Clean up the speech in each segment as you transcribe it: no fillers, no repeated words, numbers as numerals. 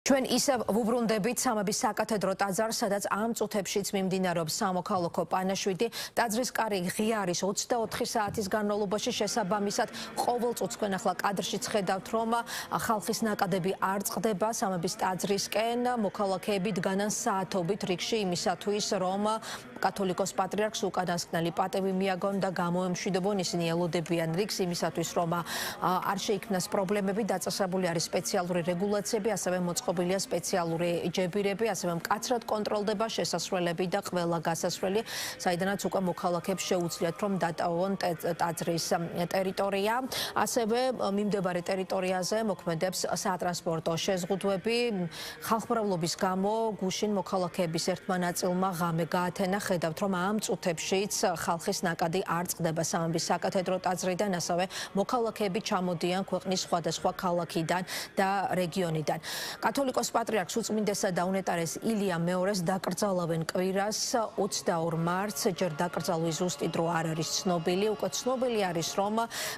ჩვენ ისევ ვუბრუნდებით სამების საკათედრო ტაძარს, სადაც ამ წუთებშიც მიმდინარეობს სამოქალაქო პანაშვიდი. ტაძრის კარი ღია არის 24 საათის განმავლობაში. შესაბამისად, ყოველ წუთს თქვენ ახლა კადრშიც ხედავთ, რომ ხალხის ნაკადები არ წყდება სამების ტაძრისკენ. მოქალაქეები დგანან საათობით რიგში იმისათვის, რომ კათოლიკოს პატრიარქს უკანასკნელი პატევი მიაგონ და გამოემშვიდობონ. ისინი ელოდებიან რიგს იმისათვის, რომ არ შეიქმნას პრობლემები. დაწესებული არის სპეციალური რეგულაციები, ასევე მოწყობილია სპეციალური ჯებირები, ასევე მკაცრად კონტროლდება შესასვლელები და ყველა გასასვლელი, საიდანაც უკვე მოქალაქეებს შეუძლიათ, რომ დატოვონ ტაძრის ტერიტორია. ასევე მიმდებარე ტერიტორიაზე მოქმედებს სატრანსპორტო შეზღუდვები. ხალხმრავლობის გამო გუშინ მოქალაქეების ერთმა ნაწილმა ღამე გაათენა. ხედავთ, რომ ამ წუთებშიც ხალხის ნაკადი არ წყდება სამების საკათედრო ტაძრიდან, ასევე მოქალაქეები ჩამოდიან ქვეყნის სხვადასხვა ქალაქიდან და რეგიონიდან. კათოლიკოს პატრიარქს უწმინდესად დაუნეტარეს ილია მეორეს დაკრძალავენ კვირას 22 მარტს. ჯერ დაკრძალვის ზუსტი დრო არ არის ცნობილი. უკვე ცნობილი არის, რომ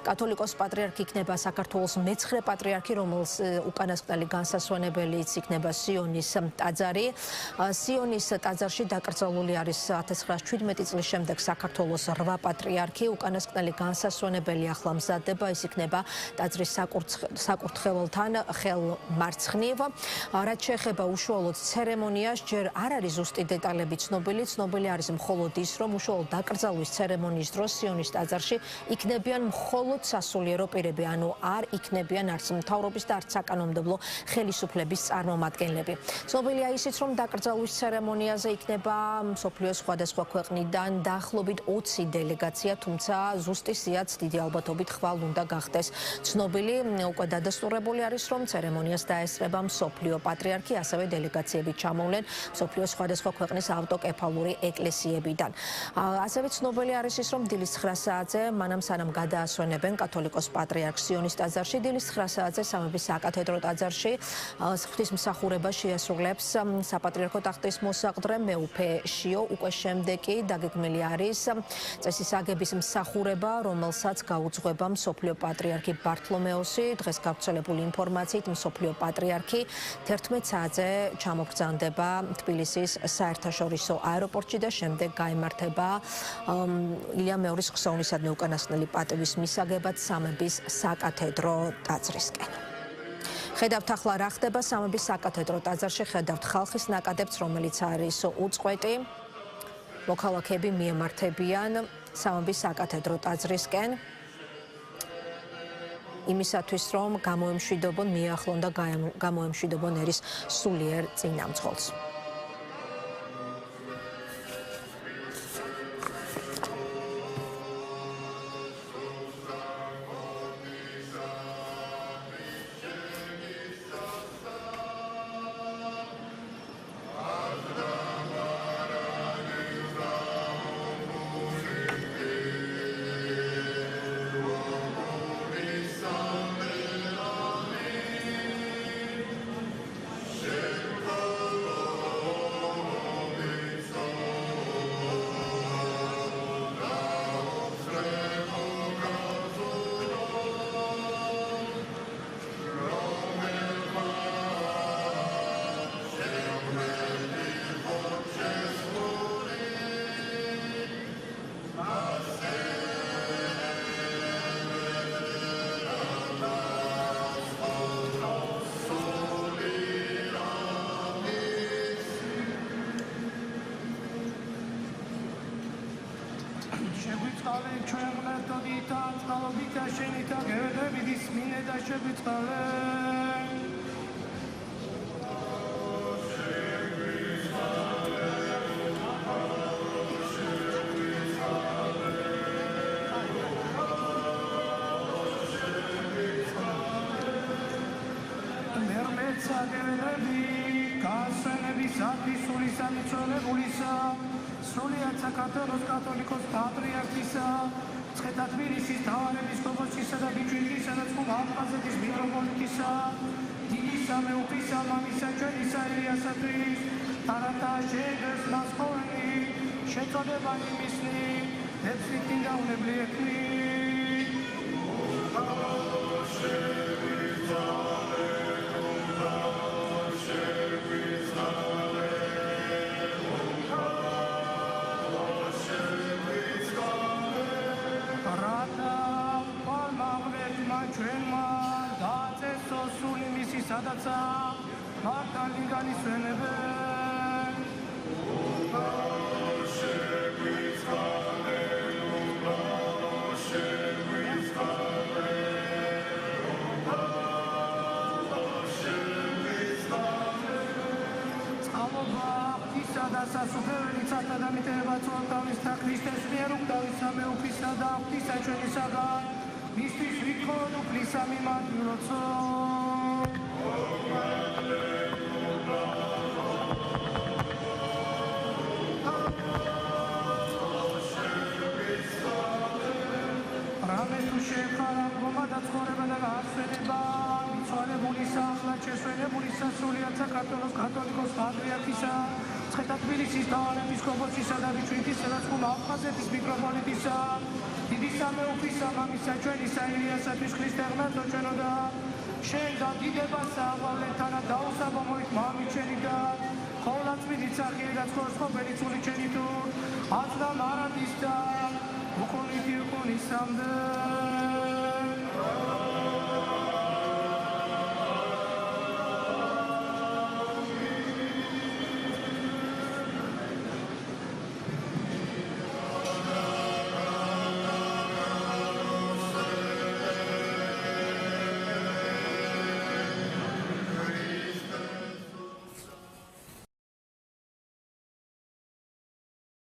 კათოლიკოს პატრიარქი იქნება საქართველოს მე-9 პატრიარქი, რომელს უკანასკნელი განსასვენებელიც იქნება სიონის ტაძარი. სიონის ტაძარში დაკრძალული არის 1917 წლის შემდეგ საქართველოს 8 პატრიარქი. უკანასკნელი განსასვენებელი ახლა მზადდება, ის იქნება ტაძრის საკურთხეველთან ხელმარცხნივ. რაც შეეხება უშუალოდ ცერემონიას, ჯერ არ არის ზუსტი დეტალები ცნობილი. ცნობილი არის მხოლოდ ის, რომ უშუალოდ დაკრძალვის ცერემონიის დროს სიონის ტაძარში იქნებიან მხოლოდ სასულიერო პირები, ანუ არ იქნებიან არც მთავრობის და არც საკანონმდებლო ხელისუფლების წარმომადგენლები. ცნობილია ისიც, რომ დაკრძალვის ცერემონიაზე იქნება მსოფლიოს სხვადასხვა ქვეყნიდან დაახლოებით 20 დელეგაცია, თუმცა ზუსტი სიაც დიდი ალბათობით ხვალ უნდა გახდეს ცნობილი. უკვე დადასტურებული არის, რომ ცერემონიას დაესწრება მსოფლიო პატრიარქი, ასევე დელეგაციები ჩამოვლენ მსოფლიოს სხვადასხვა ქვეყნის ავტოკეფალური ეკლესიებიდან. ასევე ცნობილი არის ის, რომ დილის 9 საათზე, მანამ სანამ გადაასვენებენ კათოლიკოს პატრიარქს სიონის ტაძარში, დილის 9 საათზე სამების საკათედრო ტაძარში ღვთისმსახურება შეასრულებს საპატრიარქო ტახტის მოსაყდრე მეუფე შიო. უკვე შემდეგ კი დაგეგმილი არის წესის აგების მსახურება, რომელსაც გაუძღვება მსოფლიო პატრიარქი ბართლომეოსი. დღეს გავრცელებული ინფორმაციით მსოფლიო პატრიარქი 11 საათზე ჩამოგბრძანდება თბილისის საერთაშორისო აეროპორტში და შემდეგ გაემართება ილია მეორის ხსოვნისადმი უკანასკნელი პატევის მისაგებად სამების საკათედრო ტაძრისკენ. ხედავთ ახლა რა ხდება სამების საკათედრო ტაძარში, ხედავთ ხალხის ნაკადებს, რომელიც არის უწყვეტი. მოქალაქეები მიემართებიან სამების საკათედრო ტაძრისკენ იმისათვის, რომ გამოემშვიდობონ, მიახლონ და გამოემშვიდობონ ერის სულიერ წინამძღოლს. კათოლიკოს პატრიარქისა, ცხეთა თბილისის მთავარეპისკოპოსისა და ბიჭვინგისა და წყუბ-აფხაზეთის მიტროპოლიტისა, დიდი სამეუფისა მამისა ჩვენისა ელიასათვის, არათა შედეგს მასხოვანი, შეწოდებანი მისნი, ეფსიტი დაუნებლი ექნი. მოციქულსა მართალი განისვენებენ და სასუფეველი ცათა და მიტევა წვალთავის და ქრისტეს მიერ უკდავისა მეუფისა და ღვთისა ჩვენისაგან მისთვის ვიქონ უფლისა მიმართულოცო რამე თუ შეეყარა მდგომა და ცხოვრება და გაასვენება მიცვალებულისა ახლად შესვენებულისა სრულიად საქართველოს კათოლიკოს პატრიარქისა ცხეთა თბილისის მთავარეპისკოპოსისა და ბიჭვინთისა და წყუმა აფხაზეთის მიტროპოლიტისა დიდი სამეუფისა მამისა ჩვენისა ილიასათვის ქრისტე ღმერთო ჩვენო და შენ და დიდებასა ავლეთანა დაუსაბო მოიხმამი ჩვენი და ყოვლადწმიდი სახიე და ცხოვრწყობელი ცული ჩვენი თუ აცდა მარადის და უყონითი უყონისამდე